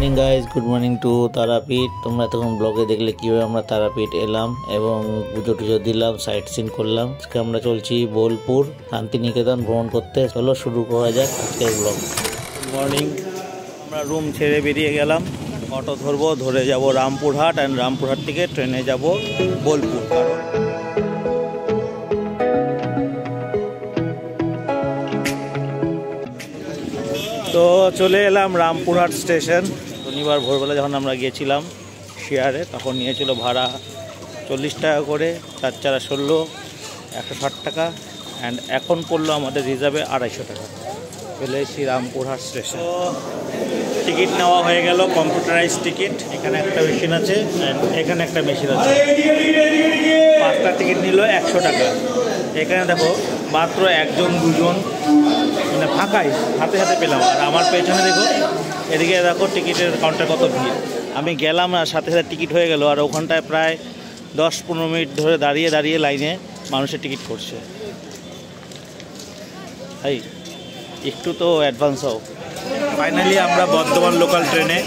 Morning guys, good morning to Tarapith. তোমরা তখন ব্লগে দেখলে কীভাবে আমরা তারাপীঠ এলাম এবং পুজো টুজো দিলাম, সাইট সিন করলাম। আজকে আমরা চলছি বোলপুর শান্তিনিকেতন ভ্রমণ করতে। চলো শুরু করা যাক আজকের ব্লগ। Good morning. আমরা রুম ছেড়ে বেরিয়ে গেলাম, অটো ধরবো, ধরে যাব রামপুরহাট, অ্যান্ড রামপুরহাট থেকে ট্রেনে যাব বোলপুর। কারণ তো চলে এলাম রামপুরহাট স্টেশন। শনিবার ভোরবেলা যখন আমরা গিয়েছিলাম শেয়ারে, তখন নিয়েছিল ভাড়া 40 টাকা করে, 4 4 16, 160 টাকা, অ্যান্ড এখন পড়লো আমাদের রিজার্ভে 250 টাকা। চলে এসেছি রামপুরহাট স্টেশন। তো টিকিট নেওয়া হয়ে গেল, কম্পিউটারাইজ টিকিট। এখানে একটা মেশিন আছে, অ্যান্ড এখানে একটা মেশিন আছে। 5টা টিকিট নিল 100 টাকা। এখানে দেখো মাত্র 1 2 মানে ফাঁকাই হাতে হাতে পেলাম। আর আমার পেছনে দেখো, এদিকে দেখো টিকিটের কাউন্টার কত ভিড়। আমি গেলাম আর সাথে সাথে টিকিট হয়ে গেল। আর ওখানটায় প্রায় 10-15 মিনিট ধরে দাঁড়িয়ে দাঁড়িয়ে লাইনে মানুষের টিকিট করছে। ভাই একটু তো অ্যাডভান্স হও। ফাইনালি আমরা বর্ধমান লোকাল ট্রেনে,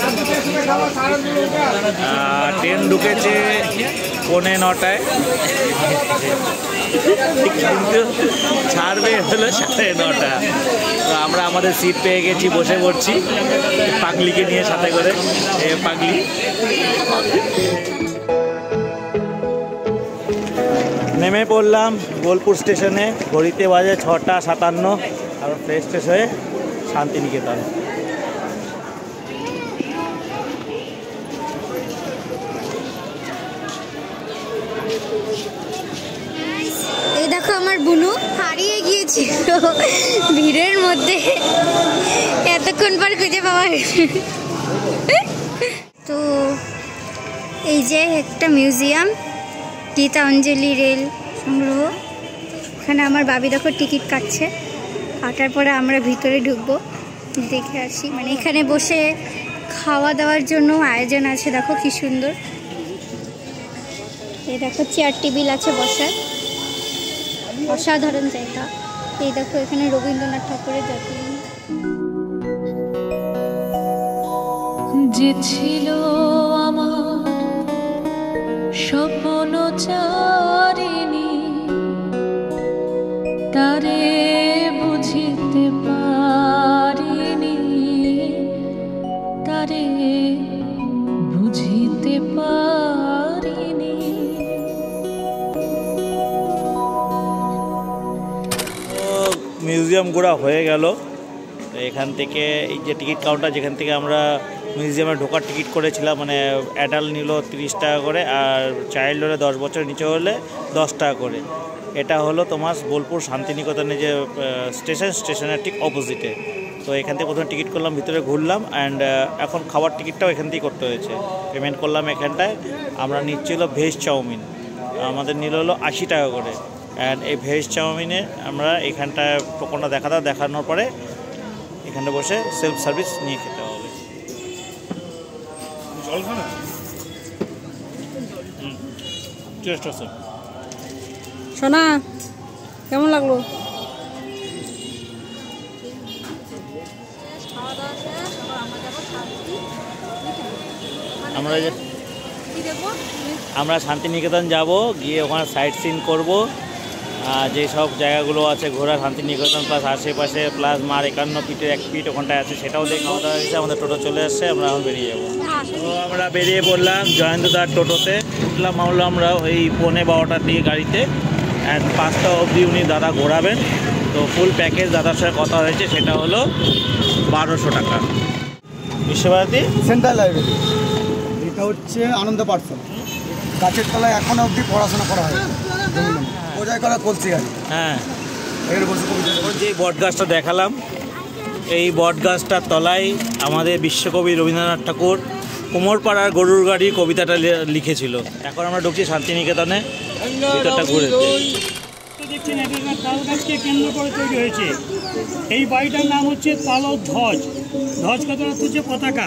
ট্রেন ঢুকেছে 9:45, কিন্তু ছাড়বে হলো 9:30। তো আমরা আমাদের সিট পেয়ে গেছি, বসে পড়ছি পাগলিকে নিয়ে, সাথে করে পাগলি। নেমে পড়লাম বোলপুর স্টেশনে। ঘড়িতে বাজে 6টা 57। আর ফ্রেশ ফ্রেশ হয়ে শান্তিনিকেতন। এই দেখো আমার বুনু হারিয়ে গিয়েছে ভিড়ের মধ্যে, এতক্ষণ পর খুঁজে পাওয়া গেছে। তো এই যে একটা মিউজিয়াম, গীতাঞ্জলি রেল সংগ্রহ। এখানে আমার বাবি দেখো টিকিট কাটছে, কাটার পরে আমরা ভিতরে ঢুকবো, দেখে আসি। মানে এখানে বসে খাওয়া দাওয়ার জন্য আয়োজন আছে, দেখো কি সুন্দর। এই দেখো চেয়ার টেবিল আছে বসার, অসাধারণ জায়গা। এই দেখো এখানে রবীন্দ্রনাথ ঠাকুরের জাতি যে ছিল আমার স্বপ্ন চারিণী, তারে বুঝিতে পারিনি, তারে বুঝিতে পারিনি। মিউজিয়াম ঘোরা হয়ে গেল। এখান থেকে এই যে টিকিট কাউন্টার, যেখান থেকে আমরা মিউজিয়ামে ঢোকার টিকিট করেছিলাম, মানে অ্যাডাল্ট নিল 30 টাকা করে, আর চাইল্ড হলে 10 বছরের নিচে হলে 10 টাকা করে। এটা হলো তোমার বোলপুর শান্তিনিকেতনে যে স্টেশনের ঠিক অপোজিটে। তো এখান থেকে প্রথমে টিকিট করলাম, ভিতরে ঘুরলাম, অ্যান্ড এখন খাবার টিকিটটাও এখান থেকেই করতে হয়েছে। পেমেন্ট করলাম এখানটায়। আমরা নিচ্ছিল ভেজ চাউমিন, আমাদের নিল হলো 80 টাকা করে। অ্যান্ড এই ভেজ চাউমিনে আমরা এখানটায় টোকনটা দেখানোর পরে এখানটা বসে সেলফ সার্ভিস নিয়ে খেতে হবে। জল খানা টেস্ট আছে। সোনা কেমন লাগলো? আমরা শান্তিনিকেতন যাব, গিয়ে ওখানে সাইট সিন করবো। যেসব জায়গাগুলো আছে ঘোরা শান্তিনিকেতন প্লাস আশেপাশে, প্লাস মার 51 ফিটের 1 ফিট ওখানটায় আছে, সেটাও দেখে খাওয়া দাওয়া হয়েছে। আমাদের টোটো চলে আসছে, আমরা এখন বেরিয়ে যাবো। তো আমরা বেরিয়ে পড়লাম জয়ন্তদার টোটোতে। উঠলাম আমরা ওই 12:15 দিকে গাড়িতে, অ্যান্ড 5টা অবধি উনি দাদা ঘোরাবেন। তো ফুল প্যাকেজ দাদার সাথে কথা হয়েছে, সেটা হলো 1200 টাকা। বিশ্বভারতী সেন্ট্রাল লাইব্রেরি, এটা হচ্ছে আনন্দ পাঠশালা। গাছের তলায় এখনো অবধি পড়াশোনা করা হয়, বোঝাই করা কলসি গাড়ি। হ্যাঁ, যে বট গাছটা দেখালাম, এই বট গাছটার তলায় আমাদের বিশ্বকবি রবীন্দ্রনাথ ঠাকুর কোমরপাড়ার গরুর গাড়ি কবিতাটা লিখেছিল। এখন আমরা ঢুকছি শান্তিনিকেতনে, ভিতরটা ঘুরে দেখছেন। এটা তাল গাছকে কেন্দ্র করে তৈরি হয়েছে। এই বাড়িটার নাম হচ্ছে তালধ্বজ। ধ্বজ কথা হচ্ছে পতাকা।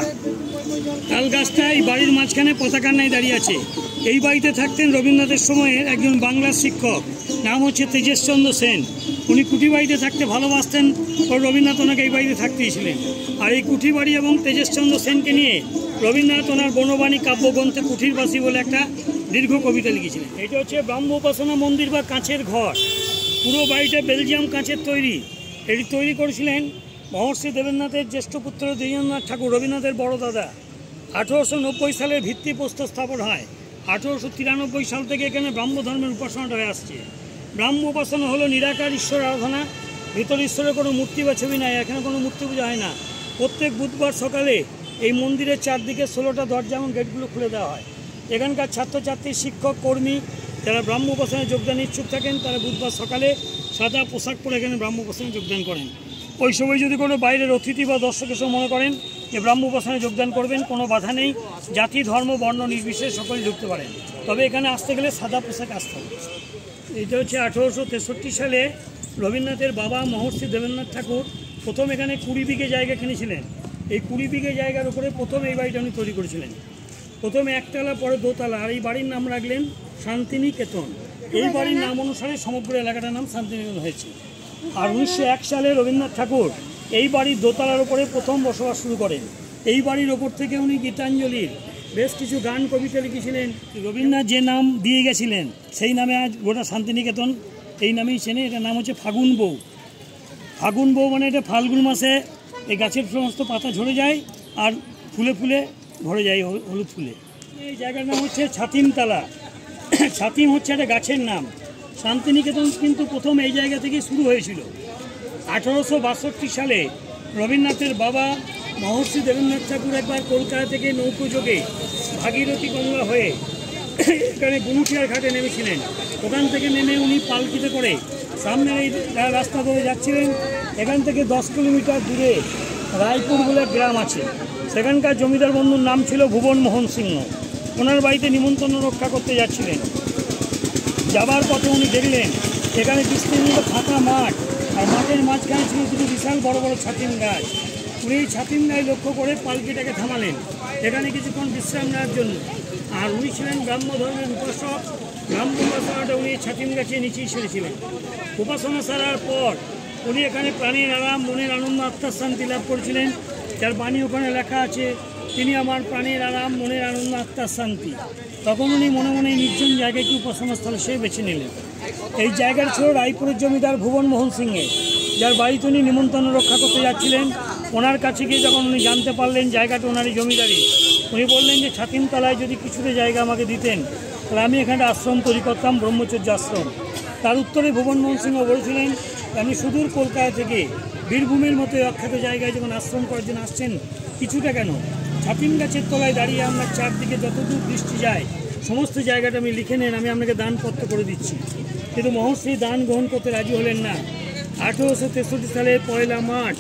তাল গাছটা এই বাড়ির মাঝখানে পতাকার ন্যায় দাঁড়িয়ে আছে। এই বাড়িতে থাকতেন রবীন্দ্রনাথের সময়ের একজন বাংলার শিক্ষক, নাম হচ্ছে তেজেশচন্দ্র সেন। উনি কুঠি বাড়িতে থাকতে ভালোবাসতেন, ও রবীন্দ্রনাথ ওনাকে এই বাড়িতে থাকতেইছিলেন। আর এই কুঠি বাড়ি এবং তেজেশচন্দ্র সেনকে নিয়ে রবীন্দ্রনাথ ওনার বনবাণী কাব্যগ্রন্থে কুঠিরবাসী বলে একটা দীর্ঘ কবিতা লিখেছিলেন। এটা হচ্ছে ব্রাহ্ম উপাসনা মন্দির বা কাঁচের ঘর। পুরো বাড়িটা বেলজিয়াম কাঁচের তৈরি। এটি তৈরি করেছিলেন মহর্ষি দেবেন্দ্রনাথের জ্যেষ্ঠ পুত্র দ্বিজেন্দ্রনাথ ঠাকুর, রবীন্দ্রনাথের বড় দাদা। 1890 সালে ভিত্তিপ্রস্তর স্থাপন হয়। 1893 সাল থেকে এখানে ব্রাহ্ম ধর্মের উপাসনাটা হয়ে আসছে। ব্রাহ্ম উপাসনা হলো নিরাকার ঈশ্বর আরাধনা। ভিতর ঈশ্বরের কোনো মূর্তি বা ছবি নাই, এখানে কোনো মূর্তি পূজা হয় না। প্রত্যেক বুধবার সকালে এই মন্দিরের চারদিকে 16টা দরজা এবং গেটগুলো খুলে দেওয়া হয়। এখানকার ছাত্রছাত্রী, শিক্ষক, কর্মী যারা ব্রাহ্ম উপাসনায় যোগদান ইচ্ছুক থাকেন তারা বুধবার সকালে সাদা পোশাক পরে এখানে ব্রাহ্ম উপাসনায় যোগদান করেন। ওই সময় যদি কোনো বাইরের অতিথি বা দর্শক এসে মনে করেন যে ব্রাহ্ম উপাসনায় যোগদান করবেন, কোনো বাধা নেই। জাতি, ধর্ম, বর্ণ নির্বিশেষে সকলে ঢুকতে পারেন, তবে এখানে আসতে গেলে সাদা পোশাক আসতে হবে। এটা হচ্ছে 1863 সালে রবীন্দ্রনাথের বাবা মহর্ষি দেবেন্দ্রনাথ ঠাকুর প্রথম এখানে 20 বিঘে জায়গা কিনেছিলেন। এই 20 বিঘে জায়গার উপরে প্রথম এই বাড়িটা উনি তৈরি করেছিলেন। প্রথমে একতলা, পরে দোতলা। আর এই বাড়ির নাম রাখলেন শান্তিনিকেতন। এই বাড়ির নাম অনুসারে সমগ্র এলাকাটার নাম শান্তিনিকেতন হয়েছে। আর 1901 সালে রবীন্দ্রনাথ ঠাকুর এই বাড়ির দোতলার ওপরে প্রথম বসবাস শুরু করেন। এই বাড়ির ওপর থেকে উনি গীতাঞ্জলির বেশ কিছু গান, কবিতা লিখেছিলেন। রবীন্দ্রনাথ যে নাম দিয়ে গেছিলেন সেই নামে আজ গোটা শান্তিনিকেতন এই নামেই চেনে। এটার নাম হচ্ছে ফাগুন বউ। ফাগুন বউ মানে এটা ফাল্গুন মাসে এই গাছের সমস্ত পাতা ঝরে যায় আর ফুলে ফুলে ভরে যায় হলুদ ফুলে। এই জায়গার নাম হচ্ছে ছাতিমতলা। ছাতিম হচ্ছে একটা গাছের নাম। শান্তিনিকেতন কিন্তু প্রথম এই জায়গা থেকে শুরু হয়েছিল। 1862 সালে রবীন্দ্রনাথের বাবা মহর্ষি দেবেন্দ্রনাথ ঠাকুর একবার কলকাতা থেকে নৌকোযোগে ভাগীরথী গঙ্গা হয়ে এখানে গুনুঠিয়ার ঘাটে নেমেছিলেন। ওখান থেকে নেমে উনি পালকিতে করে সামনের এই রাস্তা ধরে যাচ্ছিলেন। এখান থেকে 10 কিলোমিটার দূরে রায়পুর বলে গ্রাম আছে, সেখানকার জমিদার বন্ধুর নাম ছিল ভুবন মোহন সিংহ। ওনার বাড়িতে নিমন্ত্রণ রক্ষা করতে যাচ্ছিলেন। যাবার পথে উনি দেখলেন এখানে বিস্তীর্ণ ফাঁকা মাঠ, আর মাঠের মাঝখানে ছিল দুটো বিশাল বড় বড় ছাতিম গাছ। উনি এই ছাতিম গাছ লক্ষ্য করে পালকিটাকে থামালেন এখানে কিছুক্ষণ বিশ্রাম নেওয়ার জন্য। আর উনি ছিলেন ব্রাহ্ম ধর্মের উপাসক। ব্রাহ্ম উপাসনাটা উনি ছাতিম গাছের নিচেই সেরেছিলেন। উপাসনা সারার পর উনি এখানে প্রাণের আরাম, মনের আনন্দ, আত্মার শান্তি লাভ করেছিলেন। যার বাণী ওখানে লেখা আছে, তিনি আমার প্রাণের আরাম, মনের আনন্দ, আত্মার শান্তি। তখন উনি মনে মনে নির্জন জায়গাকে উপাসনা স্থল সে বেছে নিলেন। এই জায়গার ছিল রায়পুরের জমিদার ভুবন মোহন সিংয়ের, যার বাড়িতে উনি নিমন্ত্রণ রক্ষা করতে যাচ্ছিলেন। ওনার কাছে গিয়ে যখন উনি জানতে পারলেন জায়গাটা ওনারই জমিদারি, উনি বললেন যে ছাতিমতলায় যদি কিছুটা জায়গা আমাকে দিতেন তাহলে আমি এখানে আশ্রম তৈরি করতাম, ব্রহ্মচর্য আশ্রম। তার উত্তরে ভুবন মোহন সিংহ বলেছিলেন, আপনি সুদূর কলকাতা থেকে বীরভূমের মতো অখ্যাত জায়গায় যখন আশ্রম করার জন্য আসছেন, কিছুটা কেন ছাতিম গাছের তলায় দাঁড়িয়ে আপনার চারদিকে যতদূর দৃষ্টি যায় সমস্ত জায়গাটা আমি লিখে নেন, আমি আপনাকে দানপত্র করে দিচ্ছি। কিন্তু মহর্ষি দান গ্রহণ করতে রাজি হলেন না। 1863 সালের 1 মার্চ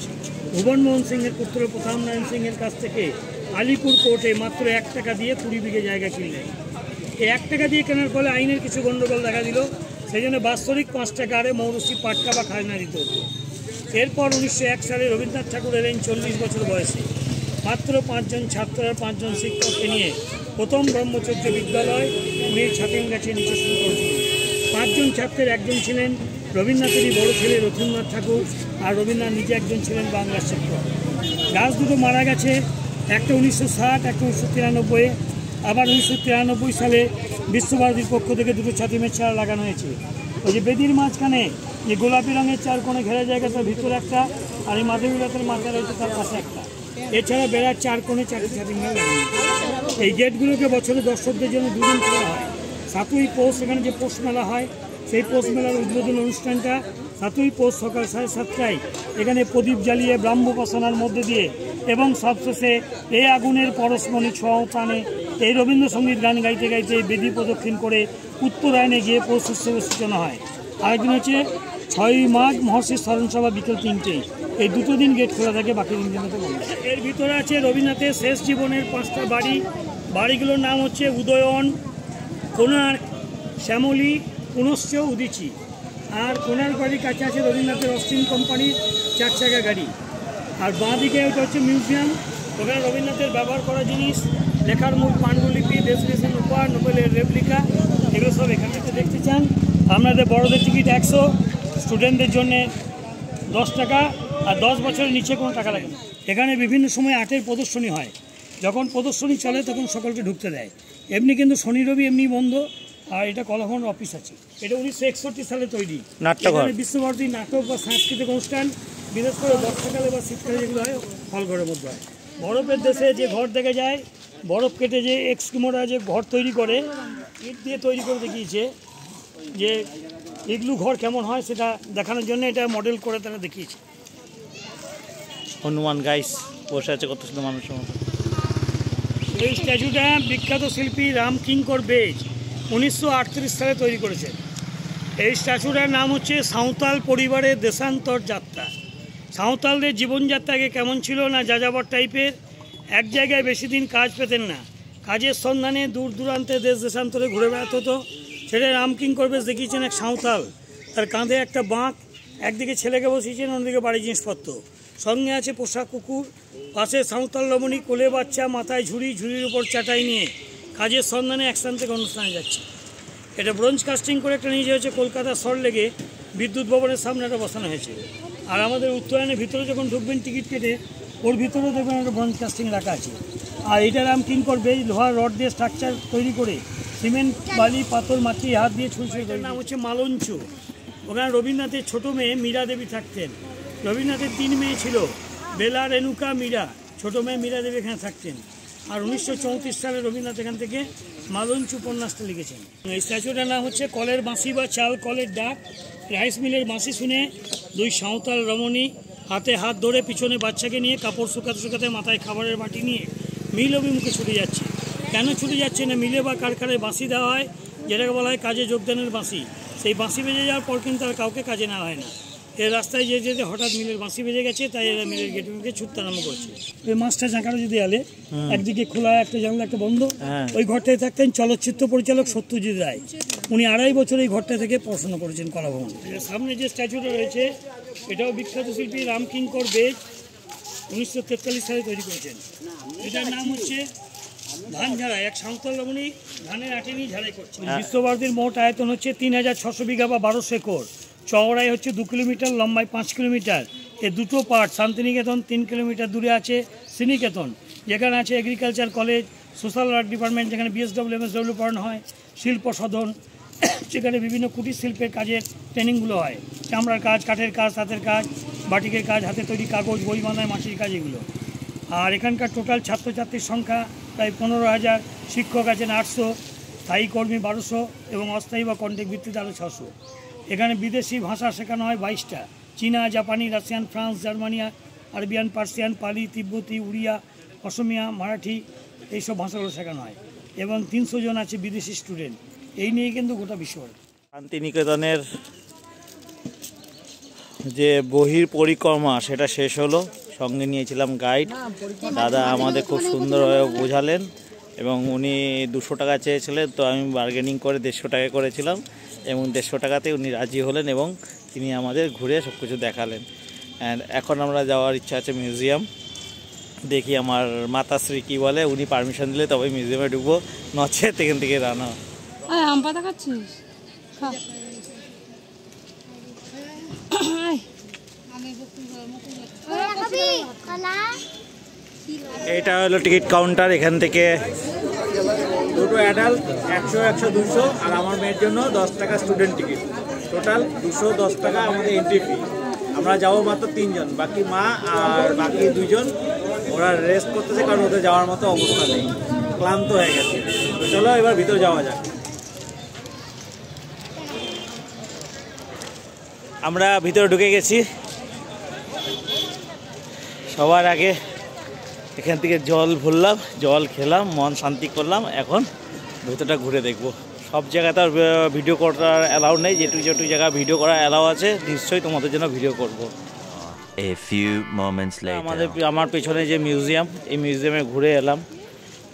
ভুবন মোহন সিংয়ের পুত্র প্রতাপ নারায়ণ সিংয়ের কাছ থেকে আলিপুর কোর্টে মাত্র 1 টাকা দিয়ে 20 বিঘে জায়গা কিনলেন। এই 1 টাকা দিয়ে কেনার ফলে আইনের কিছু গণ্ডগোল দেখা দিল, সেই জন্য বাৎসরিক 5 টাকা আরে মৌরসি পাট্টা বা খাজনা দিতে হতো। এরপর 1901 সালে রবীন্দ্রনাথ ঠাকুর এলেন 40 বছর বয়সে। মাত্র 5 জন ছাত্র আর 5 জন শিক্ষককে নিয়ে প্রথম ব্রহ্মচর্য বিদ্যালয় উনি ছাতিম গাছের নিচে শুরু করেছিলেন। 5 জন ছাত্রের একজন ছিলেন রবীন্দ্রনাথেরই বড় ছেলে রথীন্দ্রনাথ ঠাকুর, আর রবীন্দ্রনাথ নিজে একজন ছিলেন বাংলার শিক্ষক। গাছ দুটো মারা গেছে, একটা 1960, একটা 1993। আবার 1993 সালে বিশ্বভারতীর পক্ষ থেকে দুটো ছাতিমের চারা লাগানো হয়েছে। ওই যে বেদির মাঝখানে যে গোলাপি রঙের 4 কোণে ঘেরা জায়গা, তার ভিতরে একটা, আর এই মাধবীলতার মাথা রয়েছে তার পাশে একটা। এছাড়া বেড়ার 4 কোণে 4টি ছাতিম গাছ লাগানো। এই গেটগুলোকে বছরে দর্শকদের জন্য 2 দিন খোলা হয়। 7ই পৌষ এখানে যে পৌষ মেলা হয়, সেই পৌষ মেলার উদ্বোধন অনুষ্ঠানটা 7ই পৌষ সকাল 7:30টায় এখানে প্রদীপ জ্বালিয়ে ব্রাহ্ম উপাসনার মধ্যে দিয়ে এবং সবশেষে এই আগুনের পরশমণি ছোঁয়া প্রাণে এই রবীন্দ্রসঙ্গীত গান গাইতে গাইতে বেদি প্রদক্ষিণ করে উত্তরায়ণে গিয়ে পৌষ উৎসবের সূচনা হয়। আরেকদিন হচ্ছে 6ই মাঘ মহর্ষি স্মরণসভা বিকেল 3টেয়। এই 2 দিন গেট খোলা থাকে, বাকি 3 দিন বন্ধ। এর ভিতরে আছে রবীন্দ্রনাথের শেষ জীবনের 5টা বাড়ি। বাড়িগুলোর নাম হচ্ছে উদয়ন, কোণার্ক, শ্যামলী, পুনশ্চ, উদিচি। আর কোণার্ক বাড়ির কাছে আছে রবীন্দ্রনাথের অস্টিন কোম্পানির 4 চাকা গাড়ি। আর বাঁ দিকে ওটা হচ্ছে মিউজিয়াম, ওখানে রবীন্দ্রনাথের ব্যবহার করা জিনিস, লেখার মুখ, পাণ্ডুলিপি, দেশ বিদেশের উপহার, নোবেলের রেপ্লিকা, এগুলো সব এখান থেকে দেখতে চান। আপনাদের বড়দের টিকিট 100, স্টুডেন্টদের জন্যে 10 টাকা, আর 10 বছরের নিচে কোনো টাকা লাগে না। এখানে বিভিন্ন সময় আর্টের প্রদর্শনী হয়, যখন প্রদর্শনী চলে তখন সকলকে ঢুকতে দেয়। এমনি কিন্তু শনি রবি এমনি বন্ধ। আর এটা কলাভবন অফিস আছে, এটা 1961 সালে তৈরি নাট্যঘর। এখানে বিশ্বভারতী নাটক বা সাংস্কৃতিক অনুষ্ঠান, বিশেষ করে বর্ষাকালে বা শীতকালে যেগুলো হয় হল ঘরের মধ্যে হয়। বরফের দেশে যে ঘর দেখে যায়, বরফ কেটে যে এক্সকিমোরা যে ঘর তৈরি করে, ইট দিয়ে তৈরি করে দেখিয়েছে যে এগুলো ঘর কেমন হয় সেটা দেখানোর জন্য এটা মডেল করে তারা দেখিয়েছে। হনুমান গাইস বসে আছে কত সুন্দর মানুষের মতো। এই স্ট্যাচুটা বিখ্যাত শিল্পী রামকিঙ্কর বেজ 1938 সালে তৈরি করেছেন। এই স্ট্যাচুটার নাম হচ্ছে সাঁওতাল পরিবারের দেশান্তর যাত্রা। সাঁওতালদের জীবনযাত্রা আগে কেমন ছিল না, যাযাবর টাইপের, এক জায়গায় বেশি দিন কাজ পেতেন না, কাজের সন্ধানে দূর দূরান্তে দেশ দেশান্তরে ঘুরে বেড়াতে হতো। সেটা রামকিঙ্কর বেজ দেখিয়েছেন এক সাঁওতাল, তার কাঁধে একটা বাঁক, একদিকে ছেলেকে বসিয়েছেন, অন্যদিকে বাড়ির জিনিসপত্র, সঙ্গে আছে পোষা কুকুর, পাশে সাঁওতাল রমণী, কোলে বাচ্চা, মাথায় ঝুড়ি, ঝুড়ির উপর চাটাই নিয়ে কাজের সন্ধানে এক স্থান থেকে অনুষ্ঠানে যাচ্ছে। এটা ব্রোঞ্জ কাস্টিং করে একটা নিয়ে হয়েছে কলকাতা সল্টলেকে বিদ্যুৎ ভবনের সামনে একটা বসানো হয়েছে। আর আমাদের উত্তরায়ণের ভিতরে যখন ঢুকবেন টিকিট কেটে, ওর ভিতরেও দেখবেন একটা ব্রোঞ্জ কাস্টিং রাখা আছে। আর এটা রামকিঙ্কর বেজ লোহার রড দিয়ে স্ট্রাকচার তৈরি করে সিমেন্ট, বালি, পাথর, মাটি হাত দিয়ে ছুঁড়ছে। এটার নাম হচ্ছে মালঞ্চ। ওখানে রবীন্দ্রনাথের ছোটো মেয়ে মীরা দেবী থাকতেন। রবীন্দ্রনাথের 3 মেয়ে ছিল, বেলা, রেণুকা, মীরা। ছোটো মেয়ে মীরা দেবী এখানে থাকতেন। আর 1934 সালে রবীন্দ্রনাথ এখান থেকে মালঞ্চ উপন্যাসটা লিখেছেন। এই স্ট্যাচুটার নাম হচ্ছে কলের বাঁশি বা চাল কলের ডাক। রাইস মিলের বাঁশি শুনে 2 সাঁওতাল রমণী হাতে হাত ধরে পিছনে বাচ্চাকে নিয়ে কাপড় শুকাতে শুকাতে মাথায় খাবারের বাটি নিয়ে মিল অভিমুখে ছুটে যাচ্ছে। কেন ছুটে যাচ্ছে না, মিলে বা কারখানায় বাঁশি দেওয়া হয়, যেটাকে বলা হয় কাজে যোগদানের বাঁশি। সেই বাঁশি বেজে যাওয়ার পর কিন্তু আর কাউকে কাজে নেওয়া হয় না। এই রাস্তায় যেতে যেতে হঠাৎ মিলের বাঁশি বেজে গেছে, তাই এরা মিলের গেটের মুখে ছুটতে আরম্ভ করছে। ওই মাছটা ঝাঁকানো যদি আলে একদিকে খোলা, একটা জানলা, একটা বন্ধ। ওই ঘরটায় থাকতেন চলচ্চিত্র পরিচালক সত্যজিৎ রায়। উনি 2.5 বছর এই ঘরটা থেকে পড়াশোনা করেছেন কলাভবন। সামনে যে স্ট্যাচুটা রয়েছে এটাও বিখ্যাত শিল্পী রামকিঙ্কর বেজ 1943 সালে তৈরি করেছেন। এটার নাম হচ্ছে ধান ঝাড়াই। এক সাঁওতাল রমণী ধানের আটি নিয়ে ঝাড়াই করছে। বিশ্বভারতীর মোট আয়তন হচ্ছে 3600 বিঘা বা 1200 একর। চওড়াই হচ্ছে 2 কিলোমিটার, লম্বায় 5 কিলোমিটার। এর দুটো পার্ট, শান্তিনিকেতন 3 কিলোমিটার দূরে আছে শ্রীনিকেতন, যেখানে আছে agriculture college, social work department, যেখানে বিএসডব্লিউ এমএসডব্লিউ পড়ানো হয়, শিল্প সদন, যেখানে বিভিন্ন কুটির শিল্পের কাজের ট্রেনিংগুলো হয়, চামড়ার কাজ, কাঠের কাজ, হাতের কাজ, বাটিকের কাজ, হাতে তৈরি কাগজ, বই বাঁধায়, মাটির কাজ, এগুলো। আর এখানকার টোটাল ছাত্রছাত্রীর সংখ্যা প্রায় 15,000, শিক্ষক আছেন 800, স্থায়ী কর্মী 1200 এবং অস্থায়ী বা কন্ট্রাক্ট ভিত্তিতে আরও 600। এখানে বিদেশি ভাষা শেখানো হয় 22টা, চীনা, জাপানি, Russian, France, Germany, Arabian, Persian, পালি, তিব্বতী, উড়িয়া, অসমিয়া, মারাঠি, এইসব ভাষাগুলো শেখানো হয়। এবং 300 জন আছে বিদেশি স্টুডেন্ট। এই নিয়ে কিন্তু গোটা বিশ্ব। শান্তিনিকেতনের যে বহির পরিক্রমা সেটা শেষ হলো, সঙ্গে নিয়েছিলাম গাইড। দাদা আমাদের খুব সুন্দরভাবে বোঝালেন এবং উনি 200 টাকা চেয়েছিলেন, তো আমি বার্গেনিং করে 150 টাকা করেছিলাম এবং 150 টাকাতে উনি রাজি হলেন এবং তিনি আমাদের ঘুরে সব কিছু দেখালেন। অ্যান্ড এখন আমরা যাওয়ার ইচ্ছা আছে মিউজিয়াম। দেখি আমার মাতাশ্রী কী বলে, উনি পারমিশন দিলে তবে মিউজিয়ামে ঢুকবো, নচেত এখান থেকে রানা। আম পাতা খাচ্ছিস? এটা হলো টিকিট কাউন্টার। এখান থেকে দুটো অ্যাডাল্ট 100, 100, 200 আর আমার মেয়ের জন্য 10 টাকা স্টুডেন্ট টিকিট। টোটাল 210 টাকা আমাদের এন্ট্রি ফি। আমরা যাবো মাত্র 3 জন, বাকি মা আর বাকি 2 জন ওরা রেস্ট করতেছে, কারণ ওদের যাওয়ার মতো অবস্থা নেই, ক্লান্ত হয়ে গেছে। তো চলো এবার ভিতরে যাওয়া যাক। আমরা ভিতরে ঢুকে গেছি। সবার আগে এখান থেকে জল ভরলাম, জল খেলাম, মন শান্তি করলাম। এখন ভেতরটা ঘুরে দেখব। সব জায়গায় তো ভিডিও করার অ্যালাউ নেই, যেটুকু যেটুকু জায়গায় ভিডিও করার অ্যালাউ আছে নিশ্চয়ই তোমাদের জন্য ভিডিও করব। আমার পেছনে যে মিউজিয়াম, এই মিউজিয়ামে ঘুরে এলাম,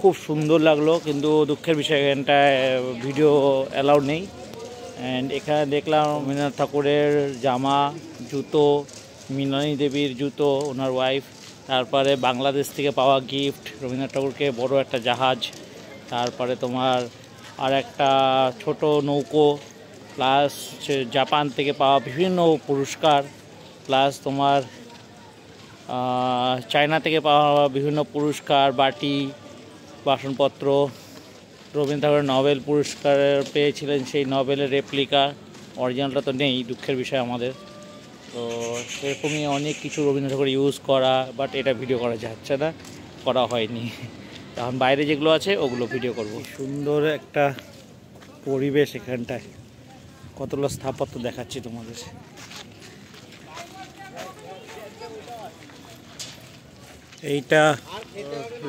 খুব সুন্দর লাগলো, কিন্তু দুঃখের বিষয় এখানটায় ভিডিও অ্যালাউ নেই। অ্যান্ড এখানে দেখলাম রবীন্দ্রনাথ ঠাকুরের জামা, জুতো, মৃণালী দেবীর জুতো, ওনার ওয়াইফ, তারপরে বাংলাদেশ থেকে পাওয়া গিফট, রবীন্দ্রনাথ ঠাকুরকে বড় একটা জাহাজ, তারপরে তোমার আর একটা ছোট নৌকো, প্লাস জাপান থেকে পাওয়া বিভিন্ন পুরস্কার, প্লাস তোমার চায়না থেকে পাওয়া বিভিন্ন পুরস্কার, বাটি বাসনপত্র। রবীন্দ্রনাথ ঠাকুরের নোবেল পুরস্কার পেয়েছিলেন, সেই নোবেলের রেপ্লিকা, অরিজিনালটা তো নেই, দুঃখের বিষয় আমাদের। তো সেরকমই অনেক কিছু রবীন্দ্রনাথ ঠাকুর ইউজ করা, বাট এটা ভিডিও করা যাচ্ছে না, করা হয়নি। এখন বাইরে যেগুলো আছে ওগুলো ভিডিও করব। সুন্দর একটা পরিবেশ এখানটায়, কতগুলো স্থাপত্য দেখাচ্ছি তোমাদের। এইটা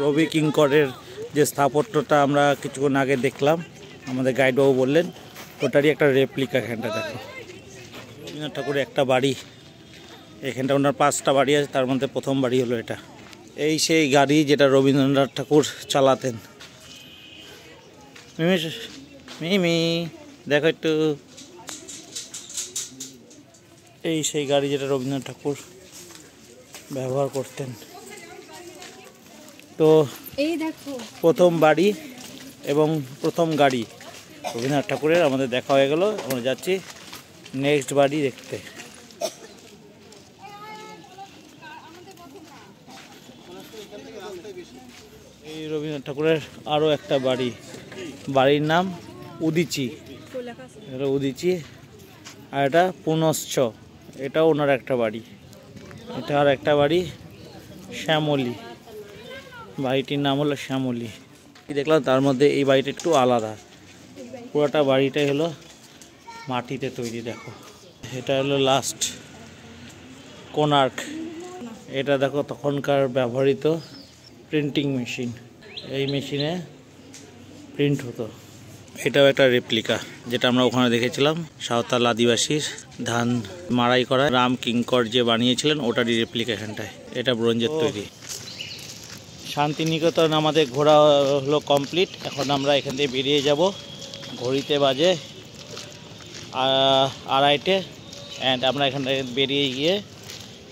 রবি কিঙ্করের যে স্থাপত্যটা আমরা কিছুক্ষণ আগে দেখলাম, আমাদের গাইডবাবু বললেন ওটারই একটা রেপ্লিকা। এখানটা দেখো রবীন্দ্রনাথ ঠাকুরের একটা বাড়ি, এখানটা ওনার 5টা বাড়ি আছে, তার মধ্যে প্রথম বাড়ি হলো এটা। এই সেই গাড়ি যেটা রবীন্দ্রনাথ ঠাকুর চালাতেন। মিমি দেখো একটু, এই সেই গাড়ি যেটা রবীন্দ্রনাথ ঠাকুর ব্যবহার করতেন। তো এই দেখো প্রথম বাড়ি এবং প্রথম গাড়ি রবীন্দ্রনাথ ঠাকুরের আমাদের দেখা হয়ে গেল। আমরা যাচ্ছি নেক্সট বাড়ি দেখতে। এই রবীন্দ্রনাথ ঠাকুরের আরও একটা বাড়ি, বাড়ির নাম উদিচি, এটা উদিচি। আর এটা পুনশ্চ, এটাও ওনার একটা বাড়ি। এটা আর একটা বাড়ি শ্যামলী, বাড়িটির নাম হলো শ্যামলী। দেখলাম তার মধ্যে এই বাড়িটা একটু আলাদা, পুরোটা বাড়িটাই হলো মাটিতে তৈরি। দেখো এটা হলো লাস্ট কোণার্ক। এটা দেখো তখনকার ব্যবহৃত প্রিন্টিং মেশিন, এই মেশিনে প্রিন্ট হতো। এটাও একটা রেপ্লিকা, যেটা আমরা ওখানে দেখেছিলাম, সাঁওতাল আদিবাসীর ধান মাড়াই করা রাম কিঙ্কর যে বানিয়েছিলেন ওটারই রেপ্লিকা এখানটায়। এটা ব্রোঞ্জের তৈরি। শান্তিনিকেতন আমাদের ঘোরা হলো কমপ্লিট। এখন আমরা এখান থেকে বেরিয়ে যাব। ঘড়িতে বাজে 2:30 অ্যান্ড আমরা এখান থেকে বেরিয়ে গিয়ে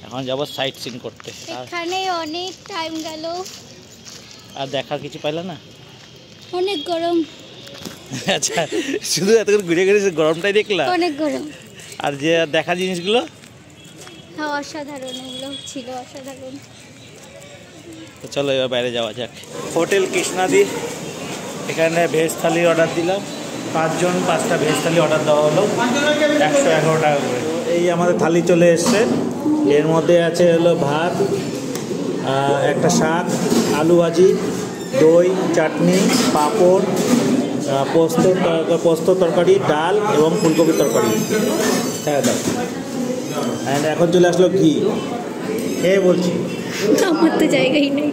এখন যাব সাইট সিন করতে। এখানে অনেক টাইম গেল, আর দেখার কিছু পাইলে না, অনেক গরম। আচ্ছা, শুধু এতক্ষণ ঘুরে ঘুরে গরমটাই দেখলাম, অনেক গরম। আর যে দেখা জিনিসগুলো হ্যাঁ অসাধারণ, এগুলো ছিল অসাধারণ। তো চলো এবার বাইরে যাওয়া যাক। হোটেল কৃষ্ণাদি, এখানে ভেজ থালি অর্ডার দিলাম। 5 জন 5টা ভেজ থালি অর্ডার দেওয়া হলো, 111 টাকা করে। এই আমাদের থালি চলে এসছে। এর মধ্যে আছে হলো ভাত, একটা শাক, আলু ভাজি, দই, চাটনি, পাঁপড়, পোস্ত তরকারি, ডাল এবং ফুলকপি তরকারি। হ্যাঁ দাও। অ্যান্ড এখন চলে আসলো ঘি। খেয়ে বলছি আমার তো জায়গাই নেই।